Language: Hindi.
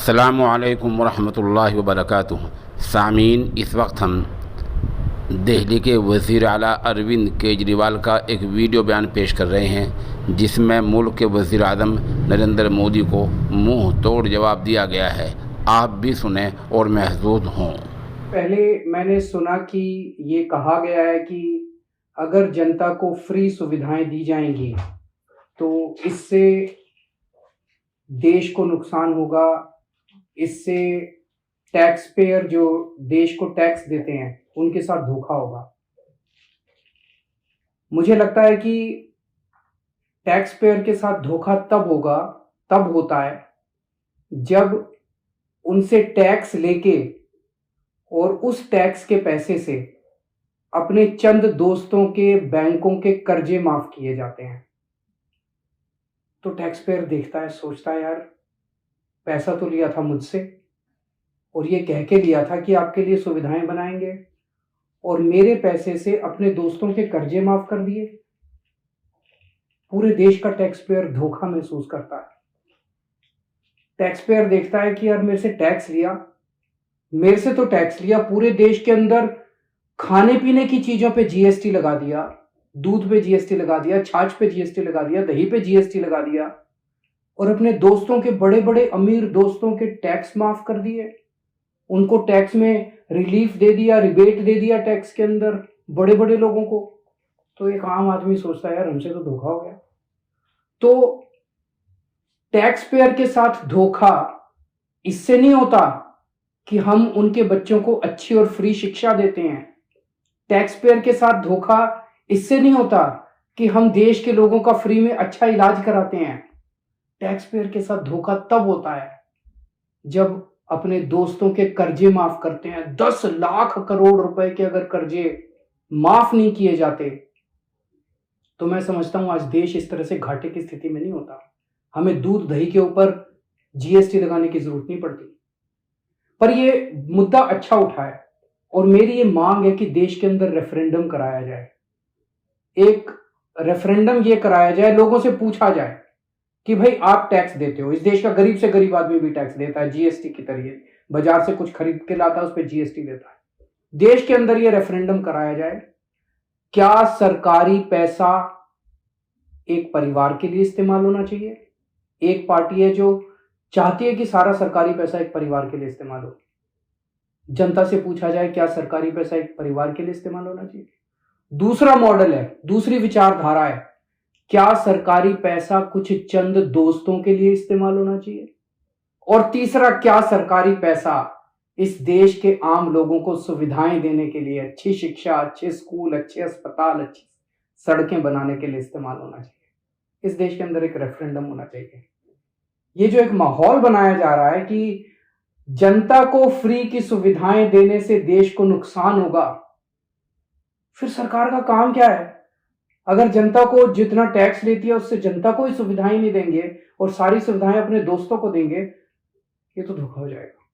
अस्सलामुअलैकुम वरहमतुल्लाहि वबरकातुहू। सामीन, इस वक्त हम दिल्ली के वज़ीर आला अरविंद केजरीवाल का एक वीडियो बयान पेश कर रहे हैं, जिसमें मुल्क के वज़ीर आज़म नरेंद्र मोदी को मुंह तोड़ जवाब दिया गया है। आप भी सुने और महसूस हों। पहले मैंने सुना कि ये कहा गया है कि अगर जनता को फ्री सुविधाएं दी जाएंगी तो इससे देश को नुकसान होगा, इससे टैक्स पेयर जो देश को टैक्स देते हैं उनके साथ धोखा होगा। मुझे लगता है कि टैक्स पेयर के साथ धोखा तब होता है जब उनसे टैक्स लेके और उस टैक्स के पैसे से अपने चंद दोस्तों के बैंकों के कर्जे माफ किए जाते हैं। तो टैक्स पेयर देखता है, सोचता है यार पैसा तो लिया था मुझसे और ये कह के लिया था कि आपके लिए सुविधाएं बनाएंगे, और मेरे पैसे से अपने दोस्तों के कर्जे माफ कर दिए। पूरे देश का टैक्स पेयर धोखा महसूस करता है। टैक्स पेयर देखता है कि यार मेरे से तो टैक्स लिया, पूरे देश के अंदर खाने पीने की चीजों पे जीएसटी लगा दिया, दूध पे जीएसटी लगा दिया, छाछ पे जीएसटी लगा दिया, दही पे जीएसटी लगा दिया, और अपने दोस्तों के बड़े बड़े अमीर दोस्तों के टैक्स माफ कर दिए, उनको टैक्स में रिलीफ दे दिया, रिबेट दे दिया टैक्स के अंदर बड़े बड़े लोगों को। तो एक आम आदमी सोचता है यार हमसे तो धोखा हो गया। तो टैक्स पेयर के साथ धोखा इससे नहीं होता कि हम उनके बच्चों को अच्छी और फ्री शिक्षा देते हैं। टैक्स पेयर के साथ धोखा इससे नहीं होता कि हम देश के लोगों का फ्री में अच्छा इलाज कराते हैं। टैक्स पेयर के साथ धोखा तब होता है जब अपने दोस्तों के कर्जे माफ करते हैं। 10 लाख करोड़ रुपए के अगर कर्जे माफ नहीं किए जाते तो मैं समझता हूं आज देश इस तरह से घाटे की स्थिति में नहीं होता। हमें दूध दही के ऊपर जीएसटी लगाने की जरूरत नहीं पड़ती। पर ये मुद्दा अच्छा उठा है और मेरी ये मांग है कि देश के अंदर रेफरेंडम कराया जाए। एक रेफरेंडम ये कराया जाए, लोगों से पूछा जाए कि भाई आप टैक्स देते हो, इस देश का गरीब से गरीब आदमी भी टैक्स देता है जीएसटी की तरीके, बाजार से कुछ खरीद के लाता है उस पर जीएसटी देता है। देश के अंदर ये रेफरेंडम कराया जाए, क्या सरकारी पैसा एक परिवार के लिए इस्तेमाल होना चाहिए? एक पार्टी है जो चाहती है कि सारा सरकारी पैसा एक परिवार के लिए इस्तेमाल हो। जनता से पूछा जाए क्या सरकारी पैसा एक परिवार के लिए इस्तेमाल होना चाहिए? दूसरा मॉडल है, दूसरी विचारधारा है, क्या सरकारी पैसा कुछ चंद दोस्तों के लिए इस्तेमाल होना चाहिए? और तीसरा, क्या सरकारी पैसा इस देश के आम लोगों को सुविधाएं देने के लिए, अच्छी शिक्षा, अच्छे स्कूल, अच्छे अस्पताल, अच्छी सड़कें बनाने के लिए इस्तेमाल होना चाहिए? इस देश के अंदर एक रेफरेंडम होना चाहिए। ये जो एक माहौल बनाया जा रहा है कि जनता को फ्री की सुविधाएं देने से देश को नुकसान होगा, फिर सरकार का काम क्या है? अगर जनता को जितना टैक्स लेती है उससे जनता को ही सुविधाएं नहीं देंगे और सारी सुविधाएं अपने दोस्तों को देंगे, ये तो धोखा हो जाएगा।